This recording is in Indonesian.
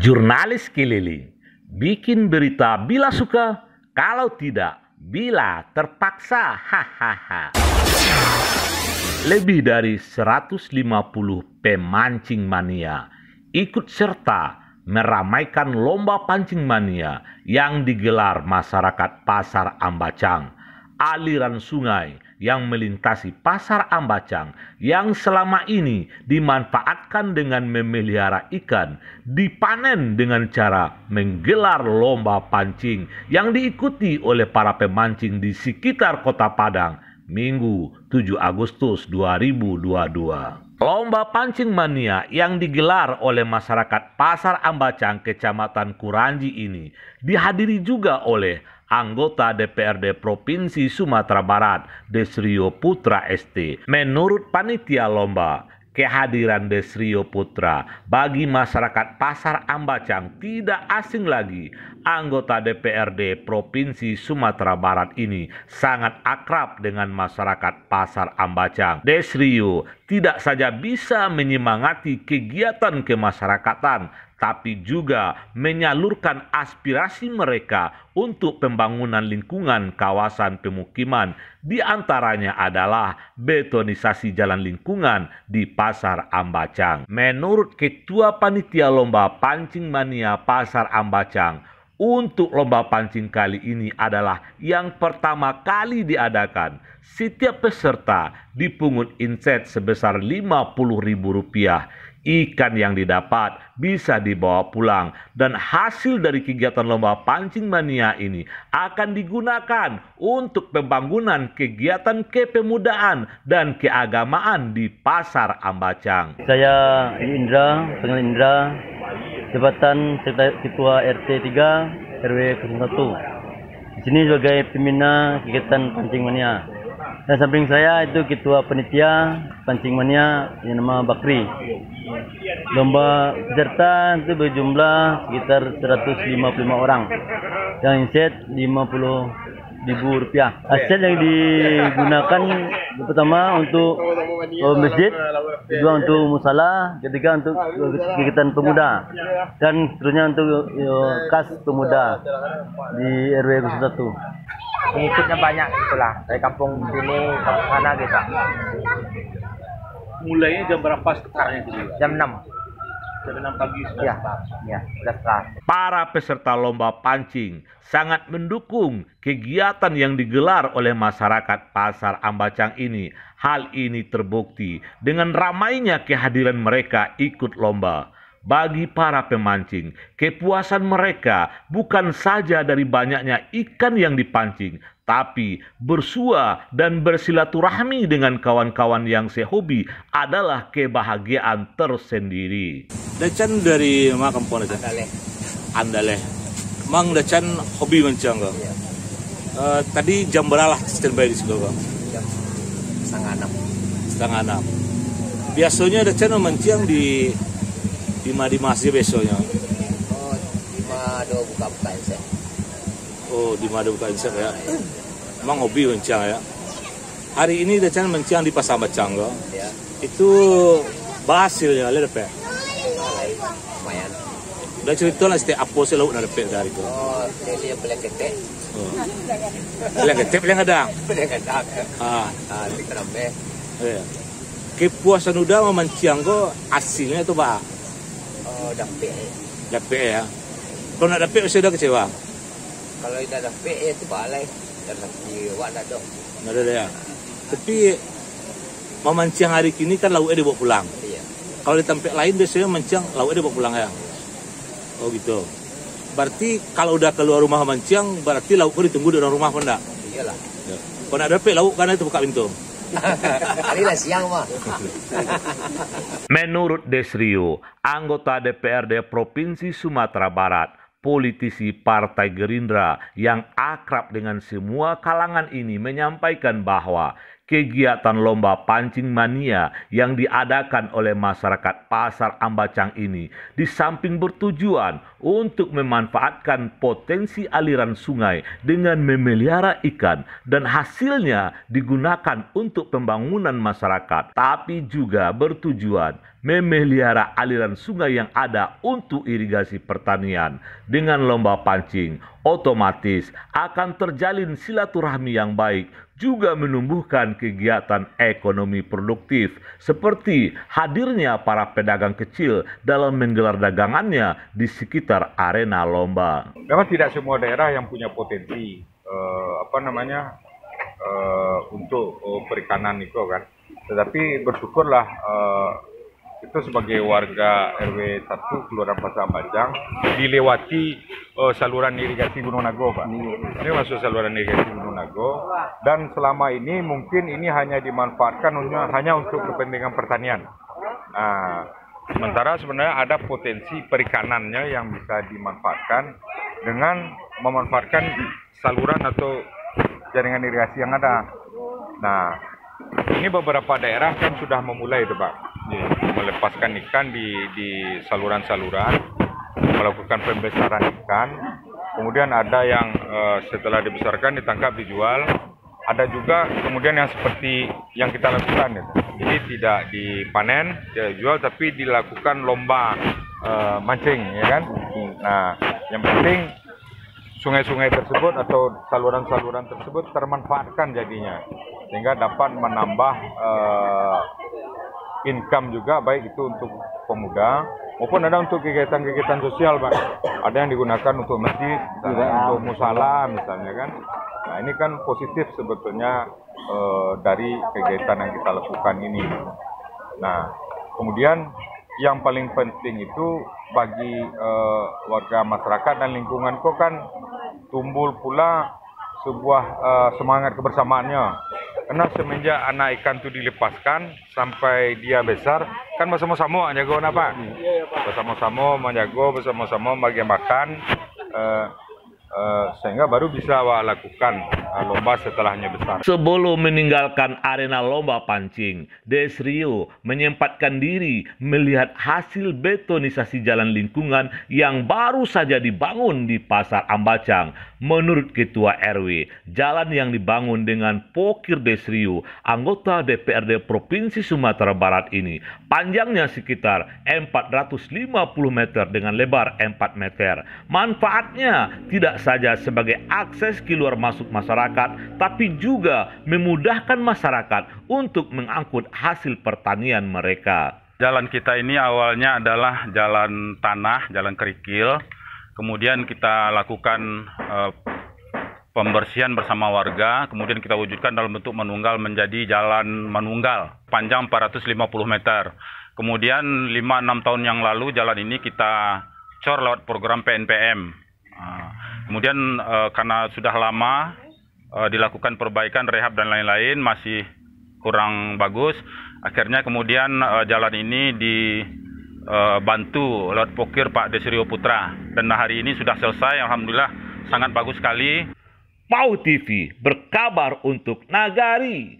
Jurnalis keliling, bikin berita bila suka, kalau tidak, bila terpaksa. Hahaha. Lebih dari 150 pemancing mania ikut serta meramaikan lomba pancing mania yang digelar masyarakat Pasar Ambacang. Aliran sungai yang melintasi Pasar Ambacang yang selama ini dimanfaatkan dengan memelihara ikan dipanen dengan cara menggelar lomba pancing yang diikuti oleh para pemancing di sekitar Kota Padang Minggu 7 Agustus 2022. Lomba pancing mania yang digelar oleh masyarakat Pasar Ambacang Kecamatan Kuranji ini dihadiri juga oleh anggota DPRD Provinsi Sumatera Barat, Desrio Putra ST. Menurut panitia lomba, kehadiran Desrio Putra bagi masyarakat Pasar Ambacang tidak asing lagi. Anggota DPRD Provinsi Sumatera Barat ini sangat akrab dengan masyarakat Pasar Ambacang. Desrio tidak saja bisa menyemangati kegiatan kemasyarakatan, tapi juga menyalurkan aspirasi mereka untuk pembangunan lingkungan kawasan pemukiman. Di antaranya adalah betonisasi jalan lingkungan di Pasar Ambacang. Menurut Ketua Panitia Lomba Pancing Mania Pasar Ambacang, untuk lomba pancing kali ini adalah yang pertama kali diadakan. Setiap peserta dipungut inset sebesar Rp50.000. Ikan yang didapat bisa dibawa pulang dan hasil dari kegiatan lomba pancing mania ini akan digunakan untuk pembangunan kegiatan kepemudaan dan keagamaan di Pasar Ambacang. Saya Indra, Penggal Indra, jabatan Ketua RT 3 RW 01. Di sini sebagai pembina kegiatan pancing mania. Dan samping saya itu Ketua Panitia Pancing Mania yang nama Bakri. Lomba peserta itu berjumlah sekitar 155 orang. Yang inset Rp50.000. Aset yang digunakan pertama untuk masjid, kedua untuk musala, ketiga untuk kegiatan pemuda, dan seterusnya untuk kas pemuda di RW 01. Pengikutnya banyak itulah, dari kampung sini, kampung sana gitu. Mulainya jam berapa startnya itu? Jam 6. Jam 6 pagi sudah start. Ya, sudah start. Para peserta lomba pancing sangat mendukung kegiatan yang digelar oleh masyarakat Pasar Ambacang ini. Hal ini terbukti dengan ramainya kehadiran mereka ikut lomba. Bagi para pemancing, kepuasan mereka bukan saja dari banyaknya ikan yang dipancing, tapi bersua dan bersilaturahmi dengan kawan-kawan yang sehobi adalah kebahagiaan tersendiri. Dacan dari mana kampung aja? Andaleh. Mang Dacan hobi mancing kok. Iya. Tadi jam berapa standby di situ kok? Jam 5:30. Biasanya Dacan mancing di masjid besoknya. Oh, di Mado buka-buka inset. Oh, di Mado buka inset ya. Emang hobi mancing ya. Hari ini Dacan mancing di Pasar Ambacang kok. Ya, Itu hasilnya lihat apa? lumayan. Udah cerita lah setiap apa sih lauk nak dapat dari itu. Oh, dia beli ketek. Bilang ketek, bilang kadang. Beli ketek. Di kerambe. Iya. Kepuasan udah memancing kok hasilnya itu pak. Oh, dapet. Dapat ya. Kalau nak dapat saya udah kecewa. Kalau tidak dapet ya itu balai. Dan lagi wadah dong. Nggak ada ya. Tapi memancing hari ini kan lauknya dibawa pulang. Iya. Kalau di tempat lain biasanya mancing lauknya dibawa pulang ya. Oh gitu. Berarti kalau udah keluar rumah mancing, berarti lauknya ditunggu di dalam rumah pun enggak? Iyalah. Ya. Kalau nak dapat lauk karena itu buka pintu. Hari lah siang mah. Menurut Desrio, anggota DPRD Provinsi Sumatera Barat, politisi Partai Gerindra yang akrab dengan semua kalangan ini menyampaikan bahwa kegiatan lomba pancing mania yang diadakan oleh masyarakat Pasar Ambacang ini di samping bertujuan untuk memanfaatkan potensi aliran sungai dengan memelihara ikan dan hasilnya digunakan untuk pembangunan masyarakat, tapi juga bertujuan memelihara aliran sungai yang ada untuk irigasi pertanian. Dengan lomba pancing, otomatis akan terjalin silaturahmi yang baik, juga menumbuhkan kegiatan ekonomi produktif, seperti hadirnya para pedagang kecil dalam menggelar dagangannya di sekitar arena lomba. Memang tidak semua daerah yang punya potensi untuk perikanan itu kan, tetapi bersyukurlah itu sebagai warga RW 1 Kelurahan Pasar Ambacang dilewati saluran irigasi Gunung Nago, Pak. Ini masuk saluran irigasi Gunung Nago, dan selama ini mungkin ini hanya dimanfaatkan hanya untuk kepentingan pertanian. Sementara sebenarnya ada potensi perikanannya yang bisa dimanfaatkan dengan memanfaatkan saluran atau jaringan irigasi yang ada. Nah, ini beberapa daerah kan sudah memulai itu, Pak, melepaskan ikan di saluran-saluran, melakukan pembesaran ikan. Kemudian ada yang setelah dibesarkan ditangkap dijual. Ada juga kemudian yang seperti yang kita lakukan, gitu. Jadi tidak dipanen, tidak dijual, tapi dilakukan lomba mancing, ya kan? Nah, yang penting sungai-sungai tersebut atau saluran-saluran tersebut termanfaatkan jadinya, sehingga dapat menambah income juga, baik itu untuk pemuda maupun ada untuk kegiatan-kegiatan sosial, Pak. Ada yang digunakan untuk masjid, untuk musala misalnya kan. Nah, ini kan positif sebetulnya dari kegiatan yang kita lakukan ini. Nah, kemudian yang paling penting itu bagi warga masyarakat dan lingkungan kok kan tumbuh pula sebuah semangat kebersamaannya. Karena semenjak anak ikan itu dilepaskan sampai dia besar, kan bersama-sama menjaga apa? Bersama-sama menjaga, bersama-sama bagi makan, sehingga baru bisa lakukan lomba setelahnya besar. Sebelum meninggalkan arena lomba pancing, Desrio menyempatkan diri melihat hasil betonisasi jalan lingkungan yang baru saja dibangun di Pasar Ambacang. Menurut Ketua RW, jalan yang dibangun dengan Pokir Desrio, anggota DPRD Provinsi Sumatera Barat ini, panjangnya sekitar 450 meter dengan lebar 4 meter. Manfaatnya tidak saja sebagai akses keluar masuk masyarakat, tapi juga memudahkan masyarakat untuk mengangkut hasil pertanian mereka. Jalan kita ini awalnya adalah jalan tanah, jalan kerikil. Kemudian kita lakukan pembersihan bersama warga, kemudian kita wujudkan dalam bentuk manunggal menjadi jalan manunggal, panjang 450 meter. Kemudian 5-6 tahun yang lalu jalan ini kita cor lewat program PNPM. Kemudian karena sudah lama dilakukan perbaikan, rehab dan lain-lain masih kurang bagus, akhirnya kemudian jalan ini dibantu lewat Pokir Pak Desrio Putra, dan hari ini sudah selesai, alhamdulillah sangat bagus sekali. PAU TV berkabar untuk Nagari.